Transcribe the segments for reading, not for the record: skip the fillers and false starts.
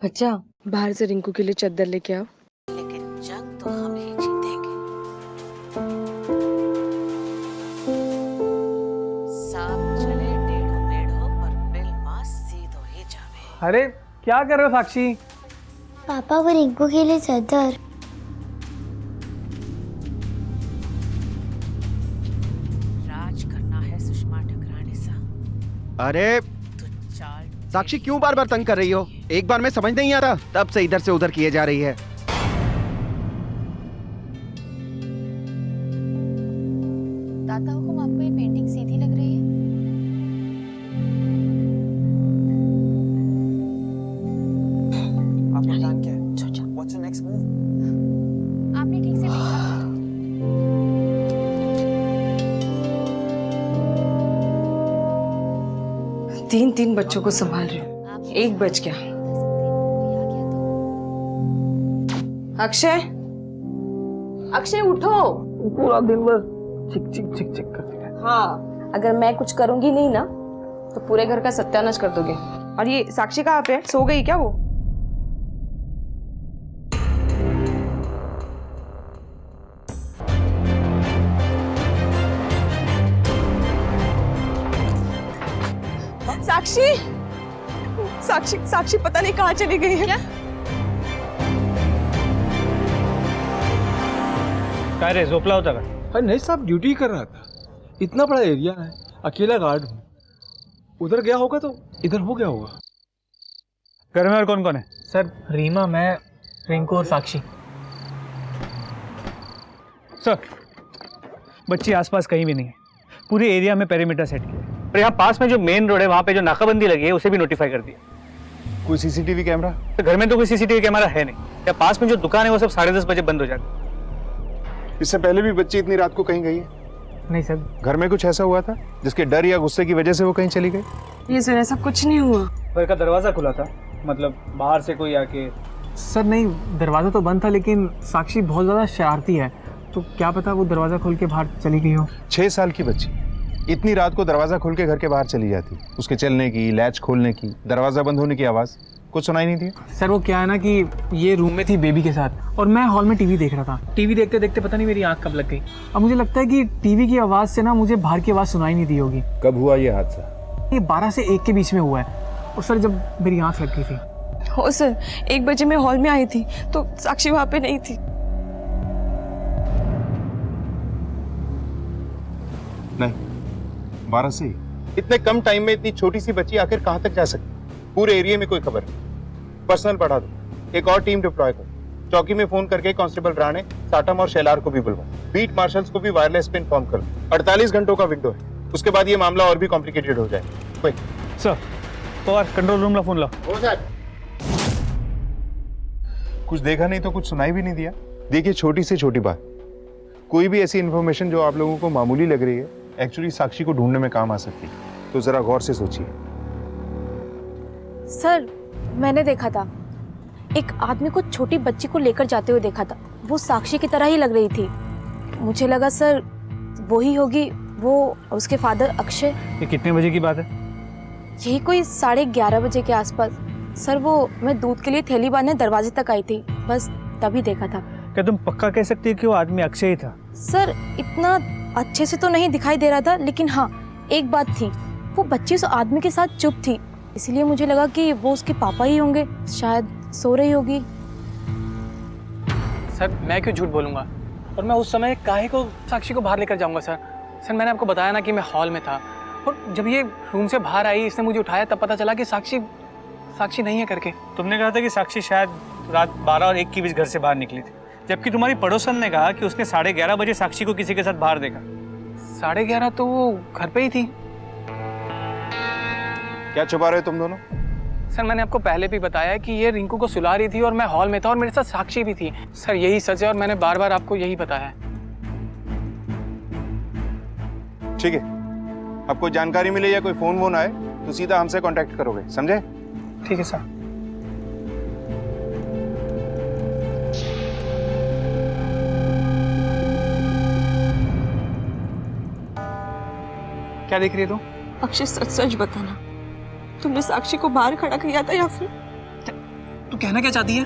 बच्चा बाहर से रिंकू के लिए चद्दर लेके आओ। लेकिन जंग तो हम ही जीतेंगे। साथ चले टेढ़ो मेढ़ो पर बिल मां सीधो ही जावे। अरे क्या कर रहे हो साक्षी? पापा वो रिंकू के लिए चद्दर। राज करना है सुषमा ठकराने सा। अरे तू चाल साक्षी क्यों बार बार तंग कर रही हो? एक बार में समझ नहीं आता, तब से इधर से उधर किए जा रही है। दादा हुकुम, आपको ये पेंटिंग सीधी लग रही है? आपका प्लान क्या है? What's your next move? आपने ठीक से देखा? तीन तीन बच्चों को संभाल रही हूँ, एक बच गया। अक्षय, अक्षय उठो। पूरा दिन बस चिक चिक चिक चिक करती है। हाँ, अगर मैं कुछ करूंगी नहीं ना तो पूरे घर का सत्यानाश कर दोगे। और ये साक्षी कहाँ पे है? सो गई क्या वो? साक्षी, साक्षी साक्षी पता नहीं कहाँ चली गई है। क्या? काय रे, झोपला होता का? अरे नहीं साहब, ड्यूटी कर रहा था। इतना बड़ा एरिया है, अकेला गार्ड हूँ। उधर गया होगा तो इधर हो गया होगा। घर में और कौन कौन है? सर रीमा, मैं, रिंकू और साक्षी। सर, बच्ची आसपास कहीं भी नहीं है। पूरे एरिया में पेरीमीटर सेट किया है। और यहाँ पास में जो मेन रोड है वहाँ पे जो नाकाबंदी लगी है उसे भी नोटिफाई कर दिया। कोई सीसीटीवी कैमरा? तो घर में तो कोई सीसीटीवी कैमरा है नहीं। या पास में जो दुकान है वो सब 10:30 बजे बंद हो जाती है। इससे पहले भी बच्ची इतनी रात को कहीं गई है? नहीं सर। घर में कुछ ऐसा हुआ था जिसके डर या गुस्से की वजह से वो कहीं चली गई? ये सर ऐसा कुछ नहीं हुआ। घर का दरवाजा खुला था, मतलब बाहर से कोई आके। सर नहीं, दरवाज़ा तो बंद था, लेकिन साक्षी बहुत ज़्यादा शरारती है, तो क्या पता वो दरवाज़ा खोल के बाहर चली गई हो। 6 साल की बच्ची इतनी रात को दरवाजा खोल के घर के बाहर चली जाती, उसके चलने की, लैच खोलने की, दरवाजा बंद होने की आवाज कुछ सुनाई नहीं थी? सर वो क्या है ना कि ये रूम में थी बेबी के साथ, और मैं हॉल में टीवी देख रहा था। टीवी देखते देखते पता नहीं मेरी आंख कब लग गई। अब मुझे लगता है कि टीवी की आवाज़ से ना मुझे बाहर की आवाज़ सुनाई नहीं दी होगी। कब हुआ ये हादसा? ये 12 से 1 के बीच में हुआ है। और सर जब मेरी आंख लग गई थी। हो सर, 1 बजे मैं हॉल में आई थी तो साक्षी वहाँ पे नहीं थी। नहीं, 12 से ही? इतने कम टाइम में इतनी छोटी सी बच्ची आखिर कहां तक जा सकती? पूरे एरिया में कोई खबर नहीं। पर्सनल बढ़ा दो, एक और टीम डिप्लॉय करो। चौकी में फोन करके कांस्टेबल राणे, साटम और शैलार को भी बुलवाओ। बीट मार्शल्स को भी वायरलेस पे इन्फॉर्म करो। 48 घंटों का विंडो है, उसके बाद ये मामला और भी कॉम्प्लिकेटेड हो जाए। Quick. Sir, Pawar control room ला फोन लाओ। कुछ देखा नहीं तो कुछ सुनाई भी नहीं दिया। देखिए, छोटी से छोटी बात, कोई भी ऐसी इन्फॉर्मेशन जो आप लोगों को मामूली लग रही है, एक्चुअली साक्षी को ढूंढने में काम आ सकती है। तो जरा गौर से सोचिए। सर, मैंने देखा था, एक आदमी को छोटी बच्ची को लेकर जाते हुए देखा था। वो साक्षी की तरह ही लग रही थी। मुझे लगा सर वो ही होगी, वो उसके फादर अक्षय। ये कितने बजे की बात है? यही कोई 11:30 बजे के आसपास। सर वो मैं दूध के लिए थैली बांधने दरवाजे तक आई थी, बस तभी देखा था। क्या तुम पक्का कह सकती हो कि वो आदमी अक्षय ही था? सर इतना अच्छे से तो नहीं दिखाई दे रहा था, लेकिन हाँ एक बात थी, वो बच्ची उस आदमी के साथ चुप थी, इसलिए मुझे लगा कि वो उसके पापा ही होंगे, शायद सो रही होगी। सर मैं क्यों झूठ बोलूँगा, और मैं उस समय काहे को साक्षी को बाहर लेकर जाऊँगा। सर सर मैंने आपको बताया ना कि मैं हॉल में था, और जब ये रूम से बाहर आई, इसने मुझे उठाया, तब पता चला कि साक्षी नहीं है करके। तुमने कहा था कि साक्षी शायद रात 12 और 1 के बीच घर से बाहर निकली थी, जबकि तुम्हारी पड़ोसन ने कहा कि उसने 11:30 बजे साक्षी को किसी के साथ बाहर देखा। 11:30 तो वो घर पे ही थी। क्या छुपा रहे हो तुम दोनों? सर मैंने आपको पहले भी बताया कि ये रिंकू को सुला रही थी और मैं हॉल में था और मेरे साथ साक्षी भी थी। सर यही सच है और मैंने बार बार आपको यही बताया है। ठीक है, अब कोई जानकारी मिले या कोई फोन वोन आए तो सीधा हमसे कांटेक्ट करोगे, समझे? ठीक है सर। क्या देख रही है तू? अक्षय सच सच बताना, तुमने साक्षी को बाहर खड़ा किया था या फिर? तू कहना क्या चाहती है?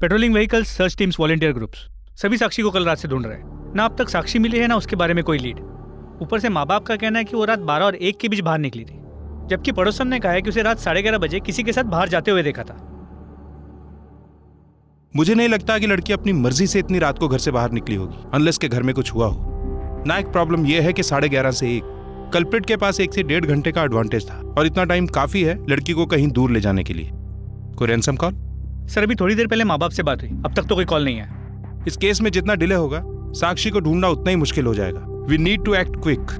Patrolling vehicles, search teams, volunteer groups सभी साक्षी को कल रात से ढूंढ रहे हैं। ना अब तक साक्षी मिली है ना उसके बारे में कोई लीड। ऊपर से माँ बाप का कहना है कि वो रात 12 और 1 के बीच बाहर निकली थी, जबकि पड़ोसन ने कहा है कि उसे रात 11:30 बजे किसी के साथ बाहर जाते हुए देखा था। मुझे नहीं लगता कि लड़की अपनी मर्जी से इतनी रात को घर से बाहर निकली होगी, अनलेस के घर में कुछ हुआ हो। ना एक प्रॉब्लम यह है कि 11:30 से 1 कल्प्रिट के पास 1 से 1.5 घंटे का एडवांटेज था, और इतना टाइम काफी है लड़की को कहीं दूर ले जाने के लिए। कोई रैंसम कॉल? सर अभी थोड़ी देर पहले माँ बाप से बात हुई, अब तक तो कोई कॉल नहीं है। इस केस में जितना डिले होगा साक्षी को ढूंढना उतना ही मुश्किल हो जाएगा। We need to act quick.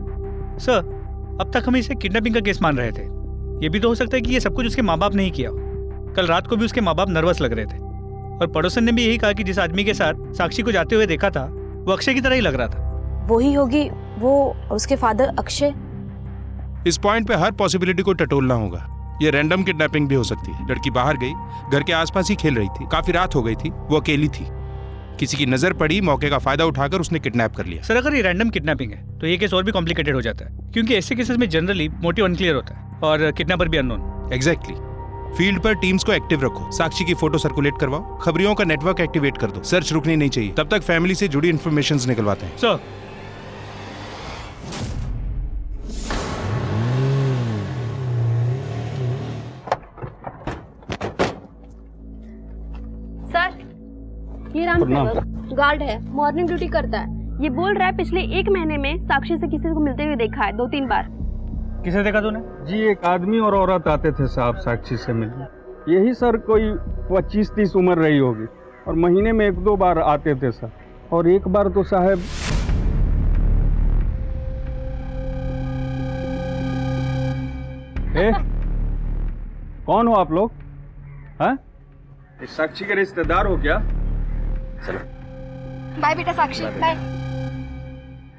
Sir अब तक हम इसे किडनैपिंग का केस मान रहे थे, ये भी तो हो सकता है कि ये सब कुछ उसके माँ बाप ने ही किया हो। कल रात को भी उसके माँ बाप नर्वस लग रहे थे, और पड़ोसन ने भी यही कहा कि जिस आदमी के साथ साक्षी को जाते हुए देखा था वो अक्षय की तरह ही लग रहा था। वही होगी वो और उसके फादर अक्षय। इस पॉइंट पे हर पॉसिबिलिटी को टटोलना होगा। ये रैंडम किडनैपिंग भी हो सकती है। लड़की बाहर गई, घर के आसपास ही खेल रही थी, काफी रात हो गई थी, वो अकेली थी, किसी की नजर पड़ी, मौके का फायदा उठाकर उसने किडनैप कर लिया। सर अगर ये रैंडम किडनैपिंग है तो ये केस और भी कॉम्प्लिकेटेड हो जाता है, क्योंकि ऐसे केसेस में जनरली मोटिव अनक्लियर होता है और किडनैपर भी अननोन। एग्जैक्टली। फील्ड पर टीम्स को एक्टिव रखो, साक्षी की फोटो सर्कुलेट करवाओ, खबरियों का नेटवर्क एक्टिवेट कर दो। सर्च रुकनी नहीं चाहिए, तब तक फैमिली से जुड़ी इन्फॉर्मेशन निकलवाते हैं। सर सर, ये राम सेवक गार्ड है, मॉर्निंग ड्यूटी करता है। ये बोल रहा है पिछले 1 महीने में साक्षी से किसी को मिलते हुए देखा है 2-3 बार। किसे देखा तूने? जी एक आदमी और औरत आते थे साहब साक्षी से मिलने। यही सर कोई 25-30 उम्र रही होगी, और महीने में 1-2 बार आते थे सर। और एक बार तो साहब कौन हो आप लोग? हैं? साक्षी के रिश्तेदार हो क्या? बाय बेटा साक्षी, बाय।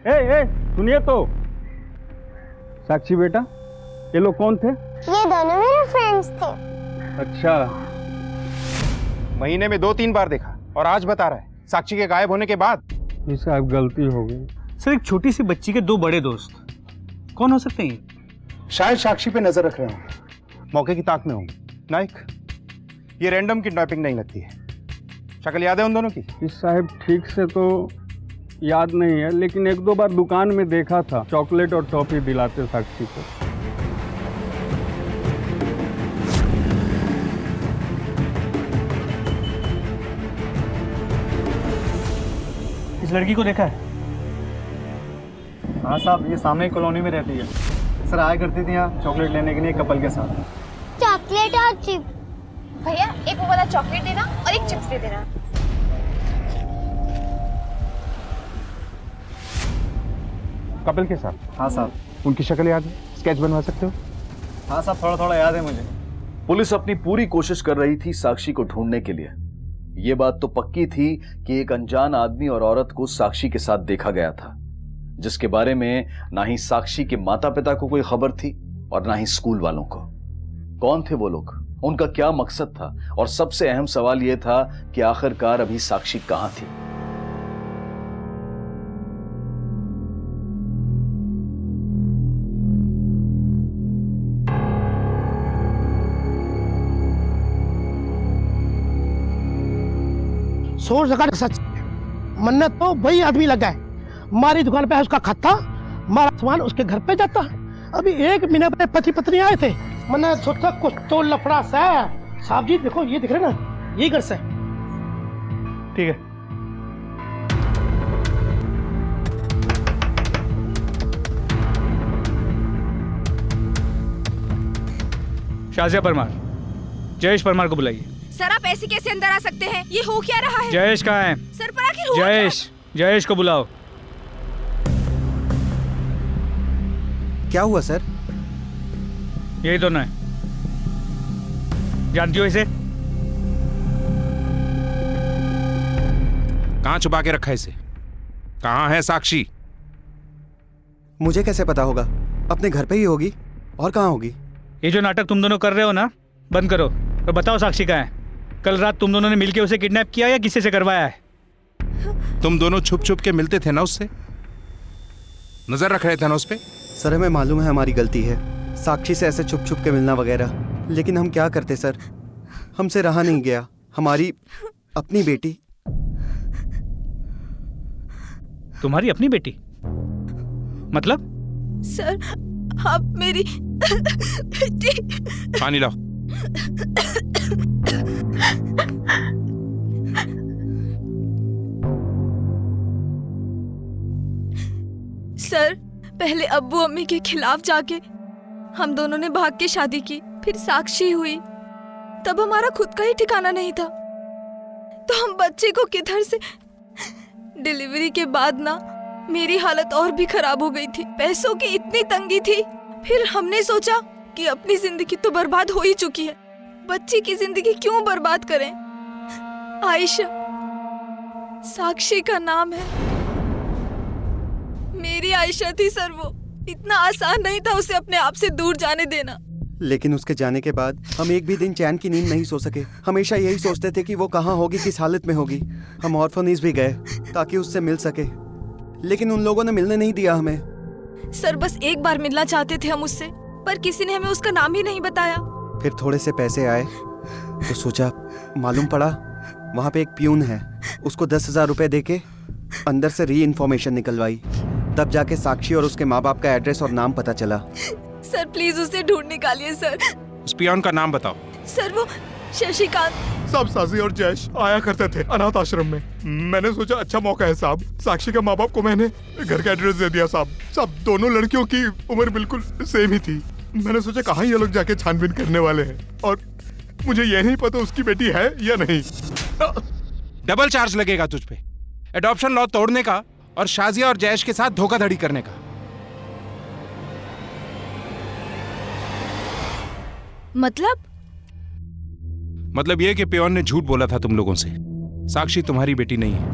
ए सुनिए तो, साक्षी बेटा ये लोग कौन थे? ये दोनों मेरे फ्रेंड्स थे। अच्छा, महीने में 2-3 बार देखा, और आज बता रहा है साक्षी के गायब होने के बाद। ये साहब गलती हो गई। सर एक छोटी सी बच्ची के 2 बड़े दोस्त कौन हो सकते हैं? शायद साक्षी पे नजर रख रहे हो, मौके की ताक में होंगे। नाइक, ये रैंडम किडनैपिंग नहीं लगती है। शक्ल याद है उन दोनों की? इस साहब ठीक से तो याद नहीं है, लेकिन 1-2 बार दुकान में देखा था, चॉकलेट और टॉफी दिलाते साक्षी को। इस लड़की को देखा है? हाँ साहब, ये सामने कॉलोनी में रहती है सर। आया करती थी यहाँ चॉकलेट लेने के लिए कपल के साथ। चॉकलेट और चिप्स। भैया एक वो वाला चॉकलेट देना और एक चिप्स दे देना। कपल के साथ? हाँ साहब। उनकी शक्ल याद है? स्केच बनवा सकते हो? हाँ साहब, थोड़ा थोड़ा याद है मुझे। पुलिस अपनी पूरी कोशिश कर रही थी साक्षी को ढूंढने के लिए। ये बात तो पक्की थी कि एक अनजान आदमी और औरत को साक्षी के साथ देखा गया था, जिसके बारे में ना ही साक्षी के माता पिता को कोई खबर थी और ना ही स्कूल वालों को। कौन थे वो लोग, उनका क्या मकसद था, और सबसे अहम सवाल यह था कि आखिरकार अभी साक्षी कहां थी। सोच लगा सच, मन्नत तो वही आदमी लगा है। हमारी दुकान पे है उसका खत्ता, हमारा सामान उसके घर पे जाता है। अभी 1 महीने पहले पति पत्नी आए थे, मैंने सोचा कुछ तो लफड़ा सा है। साहब जी देखो, ये दिख रहे ना, यही घर से। ठीक है। शाजिया परमार, जयेश परमार को बुलाइए। सर आप ऐसे कैसे अंदर आ सकते हैं? ये हो क्या रहा है? जयेश कहाँ है? सर पर आखिर हुआ क्या? जयेश को बुलाओ। क्या हुआ सर? यही दोनों है, जानती हो इसे? कहां छुपा के रखा है इसे? कहां है साक्षी? मुझे कैसे पता होगा? अपने घर पे ही होगी, और कहाँ होगी? ये जो नाटक तुम दोनों कर रहे हो ना, बंद करो और बताओ साक्षी कहाँ है। कल रात तुम दोनों ने मिलके उसे किडनैप किया या किसी से करवाया है? तुम दोनों छुप छुप के मिलते थे ना उससे, नजर रख रहे थे ना उस पे। सर हमें मालूम है हमारी गलती है, साक्षी से ऐसे छुप छुप के मिलना वगैरह, लेकिन हम क्या करते सर, हमसे रहा नहीं गया। हमारी अपनी बेटी। तुम्हारी अपनी बेटी मतलब? सर आप मेरी पानी लाओ। सर पहले अब्बू अम्मी के खिलाफ जाके हम दोनों ने भाग के शादी की, फिर साक्षी हुई, तब हमारा खुद का ही ठिकाना नहीं था, तो हम बच्चे को किधर से। डिलीवरी के बाद ना मेरी हालत और भी खराब हो गई थी, पैसों की इतनी तंगी थी। फिर हमने सोचा कि अपनी जिंदगी तो बर्बाद हो ही चुकी है, बच्ची की जिंदगी क्यों बर्बाद करें। आयशा साक्षी का नाम है, मेरी आयशा थी सर। वो इतना आसान नहीं था उसे अपने आप से दूर जाने देना। लेकिन उसके जाने के बाद हम एक भी दिन चैन की नींद नहीं सो सके। हमेशा यही सोचते थे कि वो कहाँ होगी, किस हालत में होगी। हम ऑर्फनेज भी गए ताकि उससे मिल सके, लेकिन उन लोगों ने मिलने नहीं दिया हमें। सर बस एक बार मिलना चाहते थे हम उससे, पर किसी ने हमें उसका नाम ही नहीं बताया। फिर थोड़े से पैसे आए तो सोचा, मालूम पड़ा वहाँ पे एक प्यून है, उसको 10,000 रुपए देके अंदर से री इन्फॉर्मेशन निकलवाई, तब जाके साक्षी और उसके माँ बाप का एड्रेस और नाम पता चला। सर प्लीज उसे ढूंढ निकालिए सर। उस पियोन का नाम बताओ। सर वो शशिकांत। साहब साजी और जयेश आया करते थे अनाथ आश्रम में। मैंने सोचा अच्छा मौका है साहब, साक्षी के माँ बाप को मैंने घर का एड्रेस दे दिया साहब। साहब दोनों लड़कियों की उम्र बिल्कुल सेम ही थी। मैंने सोचा कहाँ ये लोग जाके छानबीन करने वाले हैं, और मुझे ये नहीं पता उसकी बेटी है या नहीं। डबल चार्ज लगेगा तुझ पे, एडॉप्शन लॉ तोड़ने का और शाजिया और जयेश के साथ धोखाधड़ी करने का। मतलब ये कि पियोन ने झूठ बोला था तुम लोगों से, साक्षी तुम्हारी बेटी नहीं है।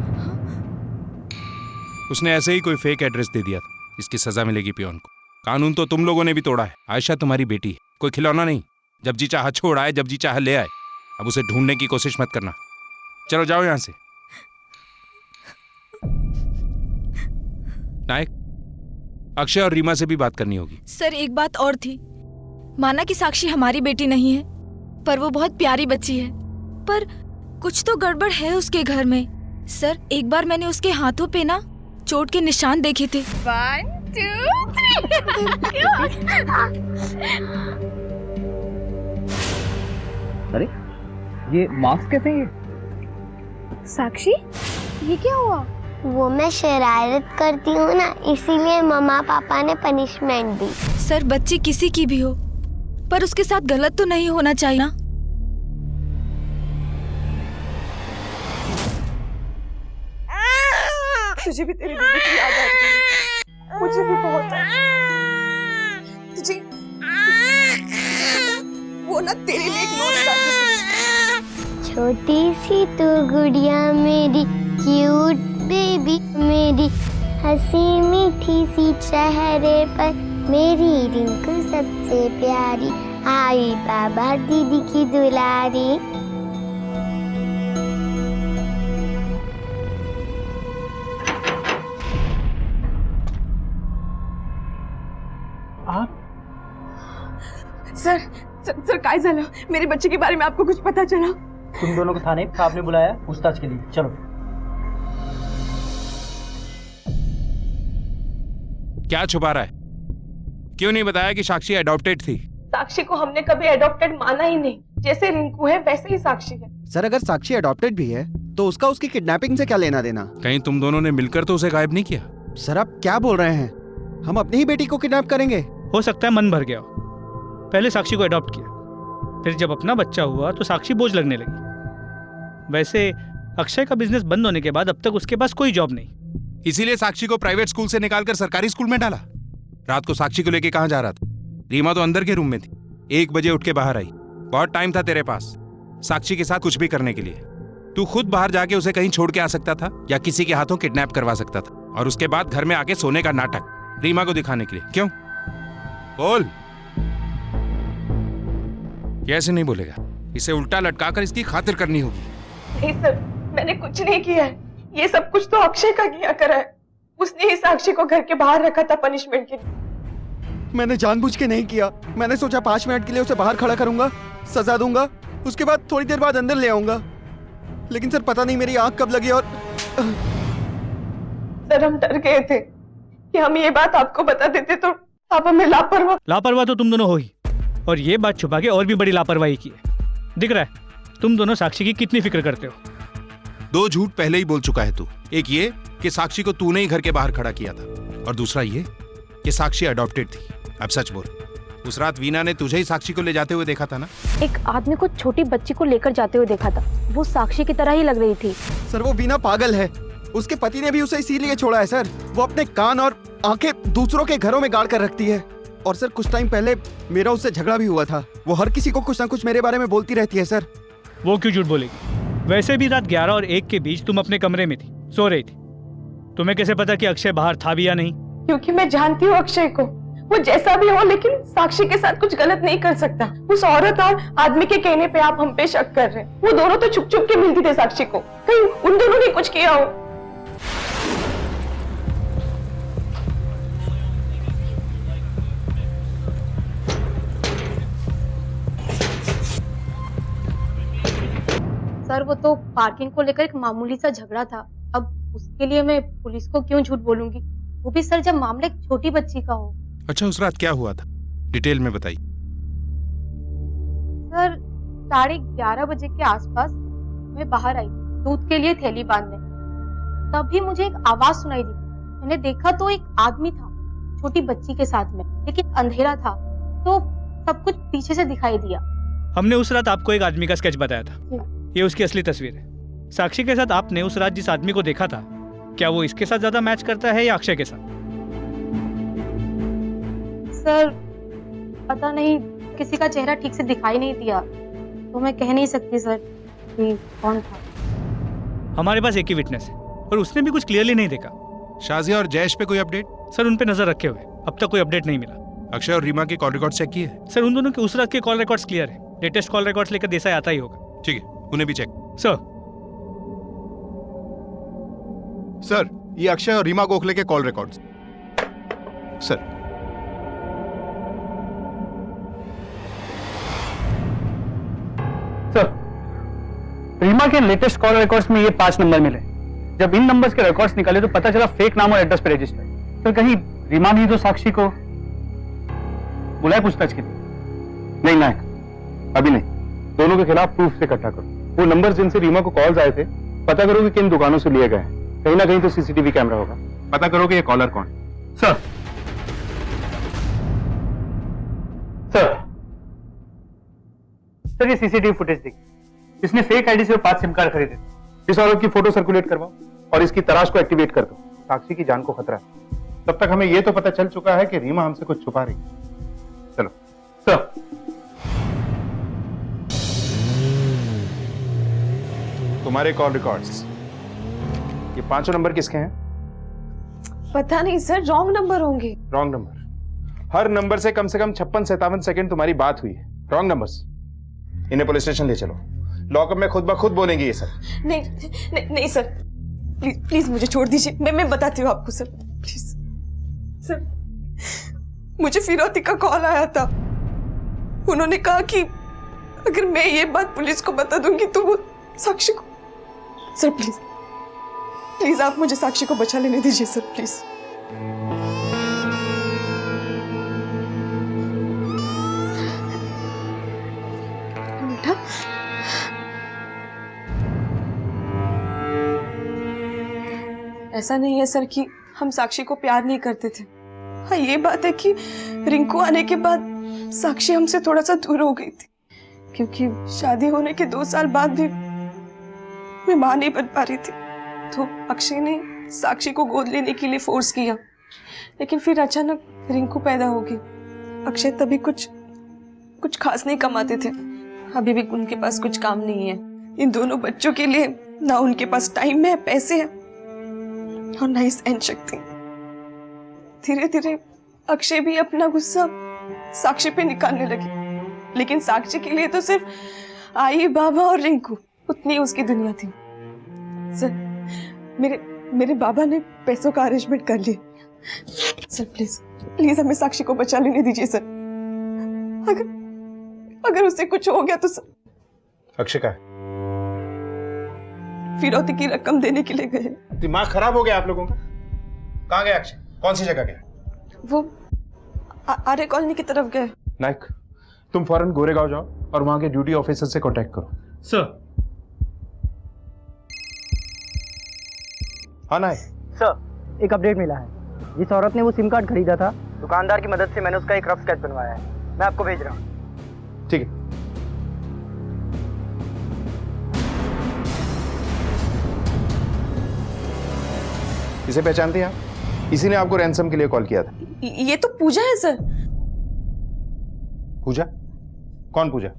उसने ऐसे ही कोई फेक एड्रेस दे दिया था, इसकी सजा मिलेगी पियोन को। कानून तो तुम लोगों ने भी तोड़ा है। आयशा तुम्हारी बेटी है, कोई खिलौना नहीं। जब जी चाह छोड़ आए, जब जी चाह ले आए। अब उसे ढूंढने की कोशिश मत करना। चलो जाओ यहां से। नायक, अक्षय और रीमा से भी बात करनी होगी। सर एक बात और थी, माना कि साक्षी हमारी बेटी नहीं है, पर वो बहुत प्यारी बच्ची है, पर कुछ तो गड़बड़ है उसके घर में। सर एक बार मैंने उसके हाथों पे ना चोट के निशान देखे थे। 1 2 3 अरे ये मास्क कैसे है? साक्षी ये क्या हुआ? वो मैं शरारत करती हूँ ना, इसीलिए मम्मा पापा ने पनिशमेंट दी। सर बच्ची किसी की भी हो, पर उसके साथ गलत तो नहीं होना चाहिए ना। तुझे भी तेरी दीदी की याद आती है, मुझे भी बहुत तुझे वो ना तेरे लिए एक नोट लाती थी। छोटी सी तू गुड़िया मेरी, क्यूट बेबी मेरी, हंसी मीठी सी चेहरे पर मेरी रिंकू सबसे प्यारी, आई बाबा दीदी की दुलारी। सर काय झालं? मेरे बच्चे के बारे में आपको कुछ पता चला? तुम दोनों को थाने साहब ने बुलाया पूछताछ के लिए, चलो। क्या छुपा रहा है? क्यों नहीं बताया कि साक्षी अडॉप्टेड थी? साक्षी को हमने कभी अडॉप्टेड माना ही नहीं। जैसे रिंकू है वैसे ही साक्षी है। सर अगर साक्षी अडॉप्टेड भी है तो उसका उसकी किडनैपिंग से क्या लेना देना? कहीं तुम दोनों ने मिलकर तो उसे गायब नहीं किया? सर आप क्या बोल रहे हैं? हम अपनी ही बेटी को किडनैप करेंगे? हो सकता है मन भर गया हो। पहले साक्षी को अडॉप्ट किया, फिर जब अपना बच्चा हुआ तो साक्षी बोझ लगने लगी। वैसे अक्षय का बिजनेस बंद होने के बाद अब तक उसके पास कोई जॉब नहीं, इसीलिए साक्षी को प्राइवेट स्कूल से निकालकर सरकारी स्कूल में डाला। रात को साक्षी को लेके कहाँ जा रहा था? रीमा तो अंदर के रूम में थी, 1 बजे उठ के बाहर आई। बहुत टाइम था तेरे पास साक्षी के साथ कुछ भी करने के लिए। तू खुद बाहर जाके उसे कहीं छोड़ के आ सकता था या किसी के हाथों किडनैप करवा सकता था, और उसके बाद घर में आके सोने का नाटक रीमा को दिखाने के लिए। क्यों? बोल। कैसे नहीं बोलेगा? इसे उल्टा लटकाकर इसकी खातिर करनी होगी। नहीं सर, मैंने कुछ नहीं किया है। ये सब कुछ तो अक्षय का किया करा है। उसने ही साक्षी को घर के बाहर रखा था पनिशमेंट के लिए। मैंने जानबूझ के नहीं किया। मैंने सोचा 5 मिनट के लिए उसे बाहर खड़ा करूंगा, सजा दूंगा, उसके बाद थोड़ी देर बाद अंदर ले आऊंगा। लेकिन सर पता नहीं मेरी आंख कब लगी और सर हम डर गए थे कि हम ये बात आपको बता देते तो आप हमें लापरवाह तो तुम दोनों हो ही, और ये बात छुपा के और भी बड़ी लापरवाही की है। दिख रहा है तुम दोनों साक्षी की कितनी फिक्र करते हो। 2 झूठ पहले ही बोल चुका है तू। एक ये कि साक्षी को तूने ही घर के बाहर खड़ा किया था, और दूसरा ये कि साक्षी अडॉप्टेड थी। अब सच बोल, उस रात वीना ने तुझे ही साक्षी को ले जाते हुए देखा था ना? एक आदमी को छोटी बच्ची को लेकर जाते हुए देखा था, वो साक्षी की तरह ही लग रही थी। सर वो वीना पागल है, उसके पति ने भी उसे इसीलिए छोड़ा है सर। वो अपने कान और आंखें दूसरों के घरों में गाड़ कर रखती है। और सर कुछ टाइम पहले मेरा उससे झगड़ा भी हुआ था। वो हर किसी को कुछ ना कुछ मेरे बारे में बोलती रहती है सर। वो क्यों झूठ बोलेगी? वैसे भी रात 11 और 1 के बीच तुम अपने कमरे में थी, सो रही थी। तुम्हें कैसे पता कि अक्षय बाहर था भी या नहीं? क्योंकि मैं जानती हूँ अक्षय को, वो जैसा भी हो लेकिन साक्षी के साथ कुछ गलत नहीं कर सकता। उस औरत और आदमी के कहने पे आप हम पे शक कर रहे हैं। वो दोनों तो छुप छुप के मिलती थे साक्षी को, कहीं उन दोनों ने कुछ किया हो। सर वो तो पार्किंग को लेकर एक मामूली सा झगड़ा था। अब उसके लिए मैं पुलिस को क्यों झूठ बोलूंगी, वो भी सर जब मामला एक छोटी बच्ची का हो। अच्छा उस रात क्या हुआ था, डिटेल में बताइए। सर 11:30 बजे के आसपास मैं बाहर आई दूध के लिए थैली बांधने। तभी मुझे एक आवाज सुनाई दी। मैंने देखा तो एक आदमी था छोटी बच्ची के साथ में, लेकिन अंधेरा था तो सब कुछ पीछे से दिखाई दिया। हमने उस रात आपको एक आदमी का स्केच बताया था, ये उसकी असली तस्वीर है। साक्षी के साथ आपने उस रात जिस आदमी को देखा था, क्या वो इसके साथ ज्यादा मैच करता है या अक्षय के साथ? सर पता नहीं, किसी का चेहरा ठीक से दिखाई नहीं दिया तो मैं कह नहीं सकती सर कि कौन था। हमारे पास एक ही विटनेस है और उसने भी कुछ क्लियरली नहीं देखा। शाजिया और जयेश पे कोई अपडेट? सर उन पे नजर रखे हुए, अब तक कोई अपडेट नहीं मिला। अक्षय और रीमा के कॉल रिकॉर्ड चेक किए? सर उन दोनों के उस रात के कॉल रिकॉर्ड्स क्लियर है। लेटेस्ट कॉल रिकॉर्ड्स लेकर देसाई आता ही होगा। ठीक है, उन्हें भी चेक। सर ये अक्षय और रीमा गोखले के कॉल रिकॉर्ड्स। सर रीमा के लेटेस्ट कॉल रिकॉर्ड्स में ये 5 नंबर मिले। जब इन नंबर्स के रिकॉर्ड्स निकाले तो पता चला फेक नाम और एड्रेस पे रजिस्टर। तो कहीं रीमा नहीं तो साक्षी को बुलाए पूछताछ के लिए? नहीं नायक, अभी नहीं। दोनों के खिलाफ प्रूफ से इकट्ठा करो। वो नंबर जिनसे रीमा को कॉल्स आए थे पता करो कि किन दुकानों से लिए गए। कहीं ना कहीं तो सीसीटीवी कैमरा होगा, पता करो कि ये कॉलर कौन। सर सर ये सीसीटीवी फुटेज देखिए। इसने फेक आईडी से 5 सिम कार्ड खरीदे। इस औरत की फोटो सर्कुलेट करवाओ और इसकी तलाश को एक्टिवेट कर दो। साक्षी की जान को खतरा है। तब तक हमें यह तो पता चल चुका है कि रीमा हमसे कुछ छुपा रही। चलो सर। तुम्हारे कॉल रिकॉर्ड्स, ये 5 नंबर किसके हैं? पता नहीं सर, रॉन्ग नंबर होंगे। Wrong number. हर नंबर से कम 56-57 सेकंड तुम्हारी बात हुई है। Wrong numbers. इन्हें पुलिस स्टेशन ले चलो। लॉकअप में खुद ब खुद बोलेंगे ये सब। नहीं सर, प्लीज प्लीज मुझे छोड़ दीजिए। मैं बताती हूँ आपको सर, प्लीज। सर मुझे फिरौती का कॉल आया था। उन्होंने कहा कि अगर मैं ये बात पुलिस को बता दूंगी तो वो साक्षी को। सर प्लीज प्लीज आप मुझे साक्षी को बचा लेने दीजिए सर, प्लीज। बेटा ऐसा नहीं है सर कि हम साक्षी को प्यार नहीं करते थे। हाँ ये बात है कि रिंकू आने के बाद साक्षी हमसे थोड़ा सा दूर हो गई थी, क्योंकि शादी होने के 2 साल बाद भी मैं मां नहीं बन पा रही थी। तो अक्षय ने साक्षी को गोद लेने के लिए फोर्स किया, लेकिन फिर अचानक रिंकू पैदा हो गई। अक्षय तभी कुछ खास नहीं कमाते थे। अभी भी उनके पास कुछ काम नहीं है। इन दोनों बच्चों के लिए ना उनके पास टाइम है, पैसे है और ना ही सहन शक्ति। धीरे धीरे अक्षय भी अपना गुस्सा साक्षी पे निकालने लगे, लेकिन साक्षी के लिए तो सिर्फ आई, बाबा और रिंकू उतनी उसकी दुनिया थी। सर मेरे बाबा ने पैसों का अरेंजमेंट कर लिया। सर प्लीज प्लीज हमें साक्षी को बचा लेने दीजिए सर। अगर उससे कुछ हो गया तो सर। अक्षय का फिरौती की रकम देने के लिए गए। दिमाग खराब हो गया आप लोगों का। कहाँ गया अक्षय? कौन सी जगह गया? वो आर्य कॉलोनी की तरफ गए। नायक, तुम फौरन गोरेगांव जाओ और वहां के ड्यूटी ऑफिसर से कांटेक्ट करो। सर। हाँ नायक। सर, एक अपडेट मिला है। जिस औरत ने वो सिम कार्ड खरीदा था, दुकानदार की मदद से मैंने उसका एक रफ स्केच बनवाया है। मैं आपको भेज रहा हूँ। ठीक है। इसे पहचानते हैं आप? इसी ने आपको रैंसम के लिए कॉल किया था। ये तो पूजा है सर। पूजा? कौन पूजा?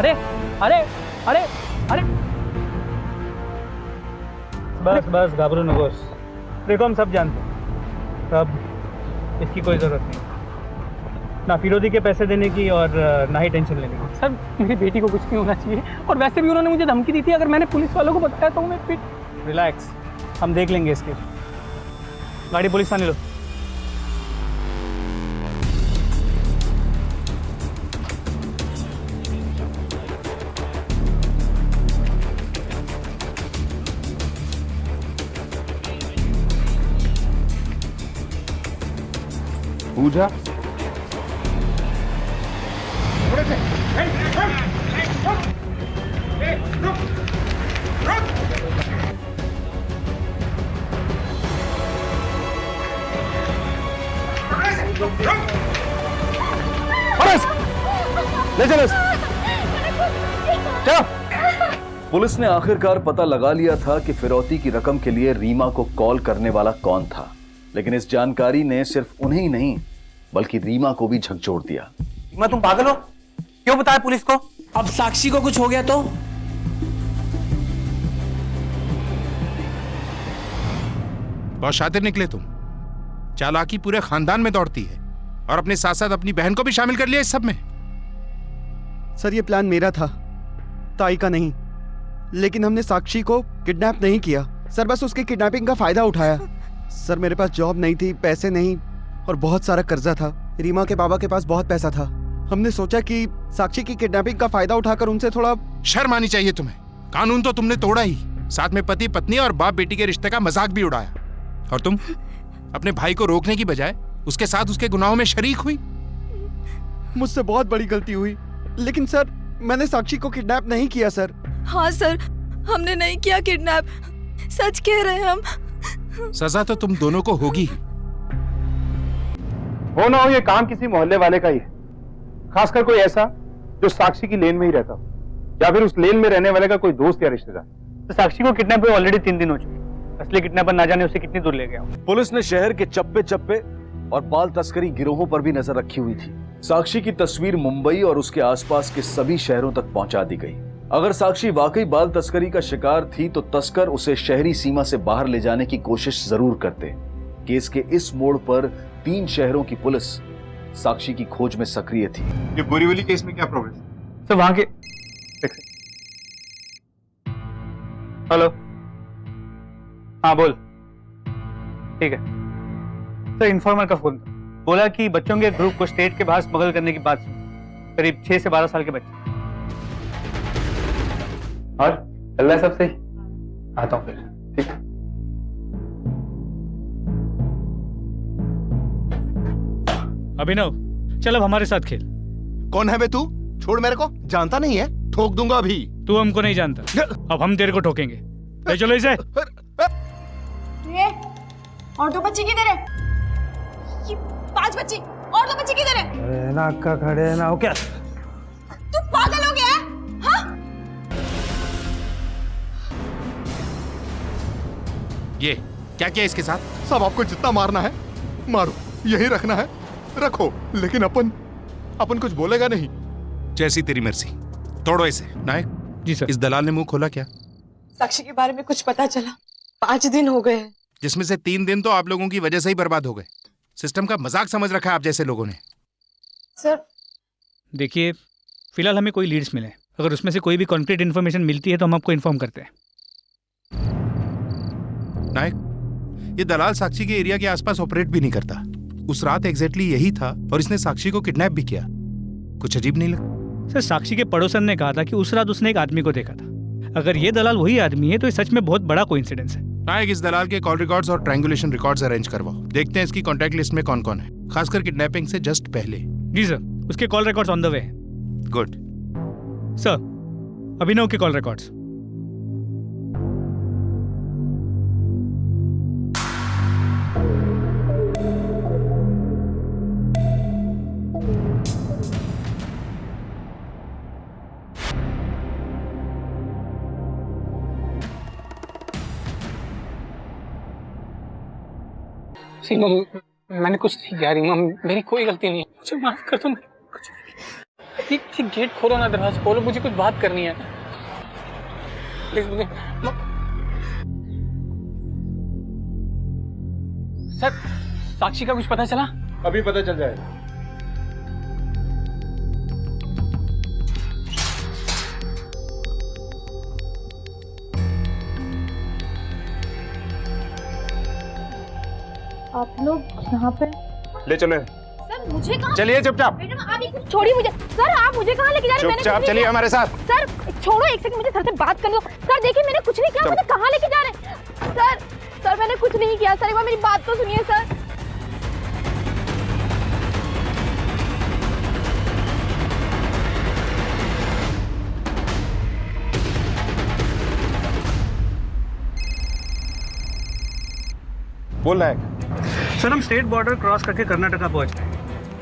अरे अरे अरे अरे बस बस घाबरू नकोस। देखो हम सब जानते हैं, अब इसकी कोई ज़रूरत नहीं, ना फिरौती के पैसे देने की और ना ही टेंशन लेने की। सर, मेरी बेटी को कुछ नहीं होना चाहिए, और वैसे भी उन्होंने मुझे धमकी दी थी अगर मैंने पुलिस वालों को बताया तो मैं फिर। रिलैक्स, हम देख लेंगे इसके। गाड़ी पुलिस थाने लो। पूजा? ले चलो। चलो। पुलिस ने आखिरकार पता लगा लिया था कि फिरौती की रकम के लिए रीमा को कॉल करने वाला कौन था, लेकिन इस जानकारी ने सिर्फ उन्हें ही नहीं बल्कि रीमा को भी झकझोर दिया। रीमा, तुम पागल हो? क्यों बताया पुलिस को? अब साक्षी को कुछ हो गया तो? बहुत शातिर निकले तुम। चालाकी पूरे खानदान में दौड़ती है और अपने साथ साथ अपनी बहन को भी शामिल कर लिया इस सब में। सर ये प्लान मेरा था, ताई का नहीं। लेकिन हमने साक्षी को किडनैप नहीं किया सर, बस उसकी किडनैपिंग का फायदा उठाया। सर मेरे पास जॉब नहीं थी, पैसे नहीं, और बहुत सारा कर्जा था। रीमा के बाबा के पास बहुत पैसा था। हमने सोचा कि साक्षी की किडनैपिंग का फायदा उठाकर उनसे थोड़ा। शर्म आनी चाहिए तुम्हें। कानून तो तुमने तोड़ा ही, साथ में पति पत्नी और बाप बेटी के रिश्ते का मजाक भी उड़ाया। और तुम अपने भाई को रोकने की बजाय उसके साथ उसके गुनाहों में शरीक हुई। मुझसे बहुत बड़ी गलती हुई, लेकिन सर मैंने साक्षी को किडनैप नहीं किया सर। हाँ सर, हमने नहीं किया किडनैप, सच कह रहे हैं हम। सजा तो तुम दोनों को होगी। हो ना हो ये काम किसी मोहल्ले वाले का ही है, खासकर कोई ऐसा जो साक्षी की लेन में ही रहता हो, या फिर उस लेन में रहने वाले का कोई दोस्त या रिश्तेदार। तो साक्षी को किडनैप हुए ऑलरेडी 3 दिन हो चुके, असली किडनैपर ना जाने उसे कितनी दूर ले गया। पुलिस ने शहर के चप्पे चप्पे और बाल तस्करी गिरोहों पर भी नजर रखी हुई थी। साक्षी की तस्वीर मुंबई और उसके आसपास के सभी शहरों तक पहुंचा दी गई। अगर साक्षी वाकई बाल तस्करी का शिकार थी तो तस्कर उसे शहरी सीमा से बाहर ले जाने की कोशिश जरूर करते। केस के इस मोड़ पर 3 शहरों की पुलिस साक्षी की खोज में सक्रिय थी। ये बोरीवली केस में क्या प्रोग्रेस? तो वहां के हेलो, हाँ बोल। ठीक है सर, इन्फॉर्मर का फोन था, बोला कि बच्चों के ग्रुप को स्टेट के बाहर स्मगल करने की बात सुनी, करीब 6 से 12 साल के बच्चे। और चल रहा है सब सही? आता हूँ फिर। ठीक है। अभिनव चल अब हमारे साथ खेल। कौन है बे तू? छोड़ मेरे को, जानता नहीं है, ठोक दूंगा अभी। तू हमको नहीं जानता, अब हम तेरे को ठोकेंगे। ले चलो इसे। ये और 2 बच्चे किधर है? ये 5 बच्चे और 2 बच्चे किधर है? अरे नाका खड़े ना हो क्या? तू पागल हो गया है? हाँ? ये क्या किया इसके साथ? सब आपको जितना मारना है मारो, यही रखना है रखो, लेकिन अपन कुछ बोलेगा नहीं। जैसी तेरी मर्जी, तोड़ो इसे। नायक जी सर। इस दलाल ने मुंह खोला क्या? साक्षी के बारे में कुछ पता चला, 5 दिन हो गए हैं। जिसमें से 3 दिन तो आप लोगों की वजह से ही बर्बाद हो गए। सिस्टम का मजाक समझ रखा है आप जैसे लोगों ने। सर देखिए, फिलहाल हमें कोई लीड्स मिले, अगर उसमें से कोई भी कॉन्क्रीट इन्फॉर्मेशन मिलती है तो हम आपको इन्फॉर्म करते हैं। नायक, ये दलाल साक्षी के एरिया के आसपास ऑपरेट भी नहीं करता। उस रात एग्जैक्टली यही था और इसने साक्षी को किडनैप भी किया। कुछ अजीब नहीं लगा? सर, साक्षी के पड़ोसन ने कहा था कि उस रात उसने एक आदमी को देखा था। अगर ये दलाल वही आदमी है तो ये सच में बहुत बड़ा कोइंसिडेंस है। नायक, इस दलाल के कॉल रिकॉर्ड्स और ट्रायंगुलेशन रिकॉर्ड्स अरेंज करवाओ। देखते हैं इसकी कॉन्टैक्ट लिस्ट में कौन कौन है, खासकर किडनैपिंग से जस्ट पहले। जी सर, उसके call records on the way हैं। गुड सर, अभिनव के कॉल रिकॉर्ड्स। सीमा, मैंने कुछ नहीं किया रीमा, मेरी कोई गलती नहीं है, मुझे माफ कर दो। मैं कुछ नहीं। ठीक गेट खोलो ना, दरवाजा खोलो, मुझे कुछ बात करनी है प्लीज। मुझे सर, साक्षी का कुछ पता चला? अभी पता चल जाएगा। आप लोग यहाँ पे? ले चलो। सर मुझे कहाँ? चलिए चुपचाप। मैडम आप ये छोड़िए मुझे। सर आप मुझे कहाँ लेके जा रहे हैं? चुपचाप चलिए हमारे साथ। सर छोड़ो, एक सेकंड, मुझे सर से बात करने दो। सर देखिए, मैंने कुछ नहीं किया, मुझे कहाँ लेके जा रहे हैं? सर मैंने कुछ नहीं किया। सर एक बार मेरी बात तो सुनिए सर। बोल रहा है। सर, हम स्टेट बॉर्डर क्रॉस करके कर्नाटका पहुंच गए।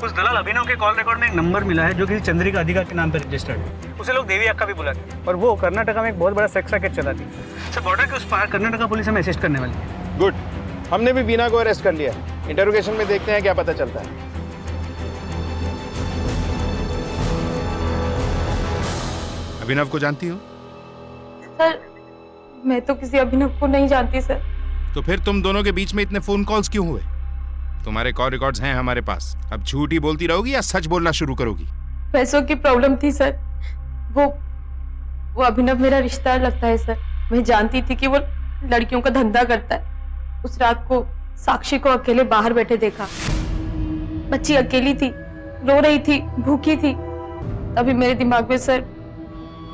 उस दलाल अभिनव के कॉल रिकॉर्ड में एक नंबर मिला है जो किसी चंद्रिका अधिका के नाम पर रजिस्टर्ड है। उसे लोग देवी अक्का भी बुलाते हैं और वो कर्नाटका में एक बहुत बड़ा सेक्स रैकेट चलाती है। सर, बॉर्डर के उस पार कर्नाटका पुलिस हमें असिस्ट करने वाली है। गुड, हमने भी बीना को अरेस्ट कर लिया। इंटरोगेशन में देखते हैं क्या पता चलता है। अभिनव को जानती हो? सर मैं तो किसी अभिनव को नहीं जानती सर। तो फिर तुम दोनों के बीच में इतने फोन कॉल्स क्यों हुए? तुम्हारे कॉल रिकॉर्ड्स हैं हमारे पास। अब झूठ ही बोलती रहोगी या सच बोलना शुरू करोगी? पैसों की प्रॉब्लम थी सर। वो अभिनव मेरा रिश्तेदार लगता है सर। मैं जानती थी कि वो लड़कियों का धंधा करता है। उस रात को साक्षी को अकेले बाहर बैठे देखा। बच्ची अकेली थी, रो रही थी, भूखी थी। तभी मेरे दिमाग में सर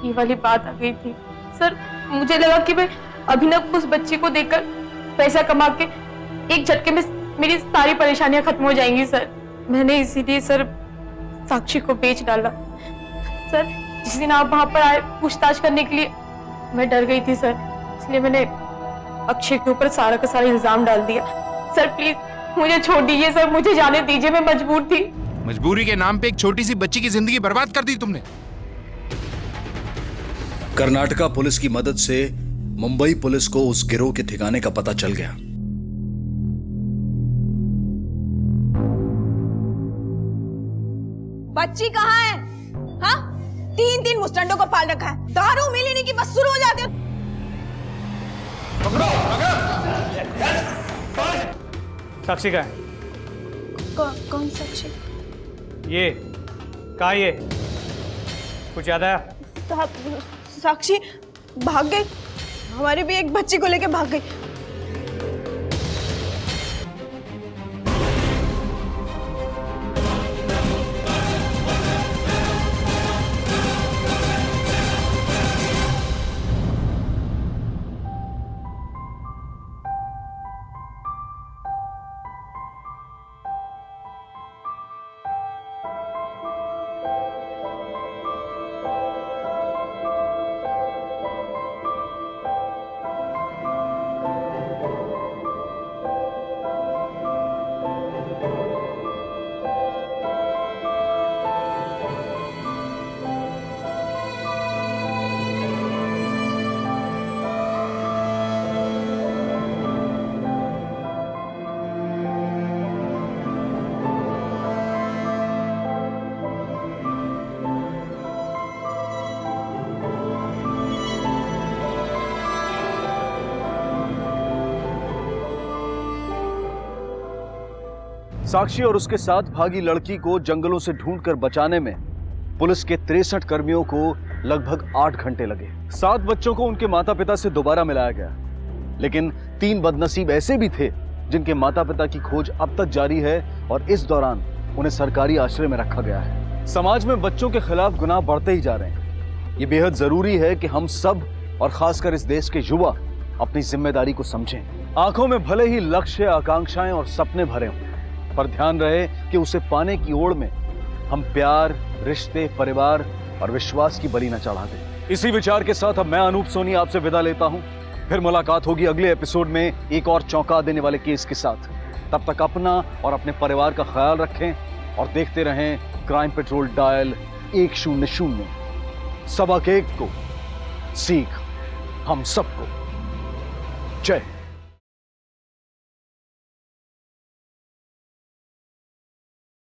ये वाली बात आ गई थी। सर मुझे लगा कि मैं अभिनव को उस बच्ची को देकर पैसा कमा के एक झटके में मेरी सारी परेशानियां खत्म हो जाएंगी सर। मैंने इसीलिए सर साक्षी को बेच डाला। सर जिस दिन आप वहां पर आए पूछताछ करने के लिए, मैं डर गई थी सर, इसलिए मैंने अक्षय के ऊपर सारा का सारा इल्जाम डाल दिया। सर प्लीज मुझे छोड़ दीजिए सर, मुझे जाने दीजिए, मैं मजबूर थी। मजबूरी के नाम पे एक छोटी सी बच्ची की जिंदगी बर्बाद कर दी तुमने। कर्नाटका पुलिस की मदद से मुंबई पुलिस को उस गिरोह के ठिकाने का पता चल गया। बच्ची कहाँ है? हाँ, 3 मुस्टंडों को पाल रखा है, दारू मिली नहीं कि बस शुरू हो जाते हो। साक्षी का है? कौन साक्षी? ये कहा, ये कुछ याद आया? साक्षी भाग गई, हमारी भी एक बच्ची को लेके भाग गई। साक्षी और उसके साथ भागी लड़की को जंगलों से ढूंढकर बचाने में पुलिस के 63 कर्मियों को लगभग 8 घंटे लगे। 7 बच्चों को उनके माता पिता से दोबारा मिलाया गया, लेकिन 3 बदनसीब ऐसे भी थे जिनके माता पिता की खोज अब तक जारी है और इस दौरान उन्हें सरकारी आश्रय में रखा गया है। समाज में बच्चों के खिलाफ गुनाह बढ़ते ही जा रहे हैं। ये बेहद जरूरी है कि हम सब और खासकर इस देश के युवा अपनी जिम्मेदारी को समझें। आंखों में भले ही लक्ष्य, आकांक्षाएं और सपने भरे हों, पर ध्यान रहे कि उसे पाने की ओर में हम प्यार, रिश्ते, परिवार और विश्वास की बलि न चढ़ा दें। इसी विचार के साथ अब मैं अनूप सोनी आपसे विदा लेता हूं। फिर मुलाकात होगी अगले एपिसोड में एक और चौंका देने वाले केस के साथ। तब तक अपना और अपने परिवार का ख्याल रखें और देखते रहें क्राइम पेट्रोल डायल 100। सबक एक को सीख हम सबको। जय